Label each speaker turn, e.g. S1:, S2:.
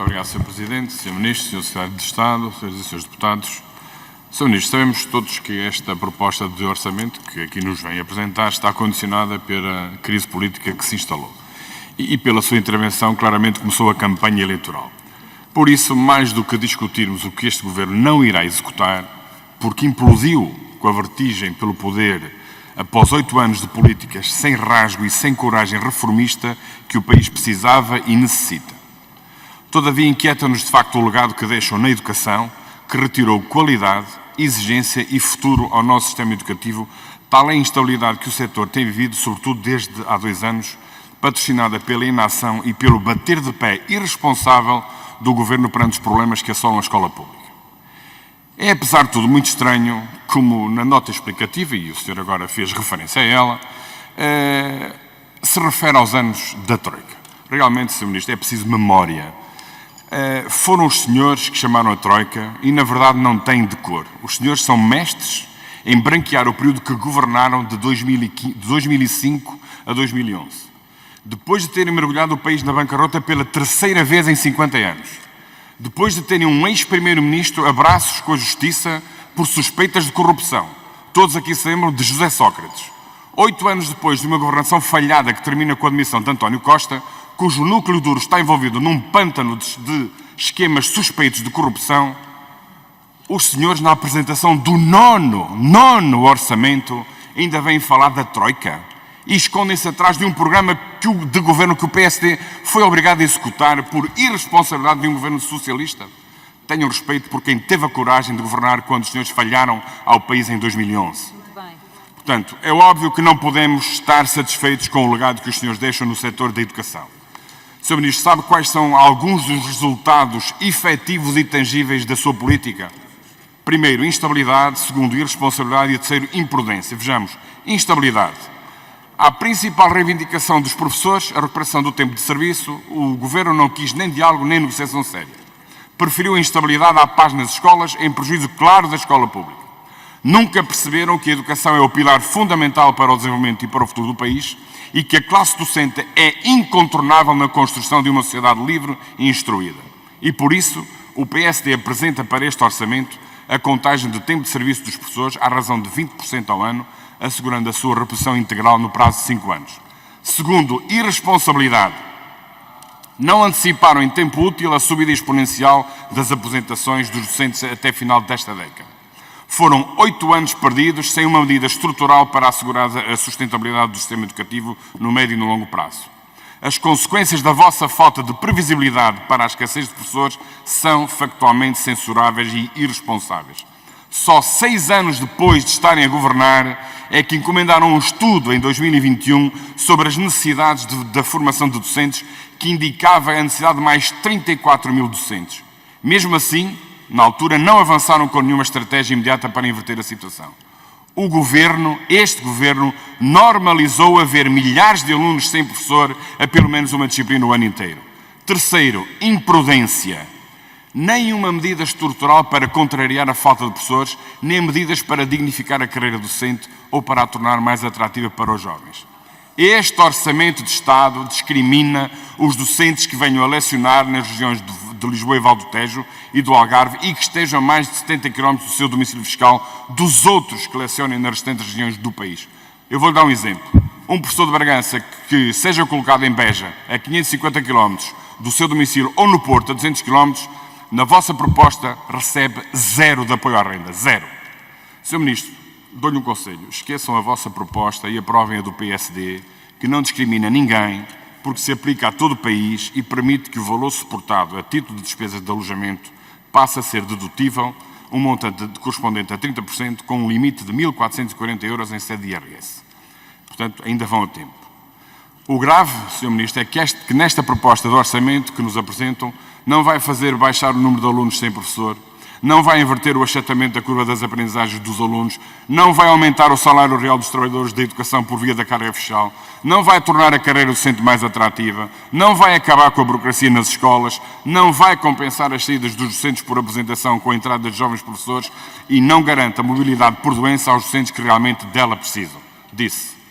S1: Muito obrigado, Sr. Presidente, Sr. Ministro, Sr. Secretário de Estado, Srs. e Srs. Deputados. Sr. Ministro, sabemos todos que esta proposta de orçamento que aqui nos vem apresentar está condicionada pela crise política que se instalou e pela sua intervenção claramente começou a campanha eleitoral. Por isso, mais do que discutirmos o que este Governo não irá executar, porque implodiu com a vertigem pelo poder após 8 anos de políticas sem rasgo e sem coragem reformista que o país precisava e necessita. Todavia, inquieta-nos de facto o legado que deixam na educação, que retirou qualidade, exigência e futuro ao nosso sistema educativo, tal é a instabilidade que o setor tem vivido, sobretudo desde há 2 anos, patrocinada pela inação e pelo bater de pé irresponsável do Governo perante os problemas que assolam a escola pública. É, apesar de tudo, muito estranho como na nota explicativa, e o senhor agora fez referência a ela, se refere aos anos da Troika. Realmente, Sr. Ministro, é preciso memória. Foram os senhores que chamaram a Troika e, na verdade, não têm decor. Os senhores são mestres em branquear o período que governaram de 2005 a 2011. Depois de terem mergulhado o país na bancarrota pela 3ª vez em 50 anos. Depois de terem um ex-primeiro-ministro a braços com a justiça por suspeitas de corrupção. Todos aqui se lembram de José Sócrates. 8 anos depois de uma governação falhada que termina com a admissão de António Costa, cujo núcleo duro está envolvido num pântano de esquemas suspeitos de corrupção, os senhores, na apresentação do nono orçamento, ainda vêm falar da Troika e escondem-se atrás de um programa de governo que o PSD foi obrigado a executar por irresponsabilidade de um governo socialista. Tenham respeito por quem teve a coragem de governar quando os senhores falharam ao país em 2011.
S2: Muito bem.
S1: Portanto, é óbvio que não podemos estar satisfeitos com o legado que os senhores deixam no setor da educação. Sr. Ministro, sabe quais são alguns dos resultados efetivos e tangíveis da sua política? Primeiro, instabilidade. Segundo, irresponsabilidade. E terceiro, imprudência. Vejamos, instabilidade. A principal reivindicação dos professores, a recuperação do tempo de serviço, o Governo não quis nem diálogo nem negociação séria. Preferiu a instabilidade à paz nas escolas, em prejuízo claro da escola pública. Nunca perceberam que a educação é o pilar fundamental para o desenvolvimento e para o futuro do país e que a classe docente é incontornável na construção de uma sociedade livre e instruída. E por isso, o PSD apresenta para este orçamento a contagem de tempo de serviço dos professores à razão de 20% ao ano, assegurando a sua reposição integral no prazo de 5 anos. Segundo, irresponsabilidade. Não anteciparam em tempo útil a subida exponencial das aposentações dos docentes até final desta década. Foram 8 anos perdidos sem uma medida estrutural para assegurar a sustentabilidade do sistema educativo no médio e no longo prazo. As consequências da vossa falta de previsibilidade para a escassez de professores são factualmente censuráveis e irresponsáveis. Só 6 anos depois de estarem a governar é que encomendaram um estudo em 2021 sobre as necessidades da formação de docentes que indicava a necessidade de mais 34 mil docentes. Mesmo assim, na altura, não avançaram com nenhuma estratégia imediata para inverter a situação. Este Governo, normalizou haver milhares de alunos sem professor a pelo menos uma disciplina o ano inteiro. Terceiro, imprudência. Nem uma medida estrutural para contrariar a falta de professores, nem medidas para dignificar a carreira docente ou para a tornar mais atrativa para os jovens. Este Orçamento de Estado discrimina os docentes que venham a lecionar nas regiões de Lisboa e Val do Tejo e do Algarve e que estejam a mais de 70 km do seu domicílio fiscal dos outros que lecionem nas restantes regiões do país. Eu vou-lhe dar um exemplo. Um professor de Bragança que seja colocado em Beja, a 550 km do seu domicílio, ou no Porto, a 200 km, na vossa proposta recebe 0 de apoio à renda. 0. Sr. Ministro, dou-lhe um conselho. Esqueçam a vossa proposta e aprovem a do PSD, que não discrimina ninguém, porque se aplica a todo o país e permite que o valor suportado a título de despesas de alojamento passe a ser dedutível, um montante correspondente a 30%, com um limite de 1.440 euros em sede de IRS. Portanto, ainda vão a tempo. O grave, Sr. Ministro, é que nesta proposta de orçamento que nos apresentam não vai fazer baixar o número de alunos sem professor, não vai inverter o achatamento da curva das aprendizagens dos alunos, não vai aumentar o salário real dos trabalhadores da educação por via da carga fiscal, não vai tornar a carreira docente mais atrativa, não vai acabar com a burocracia nas escolas, não vai compensar as saídas dos docentes por aposentação com a entrada de jovens professores e não garante a mobilidade por doença aos docentes que realmente dela precisam. Disse.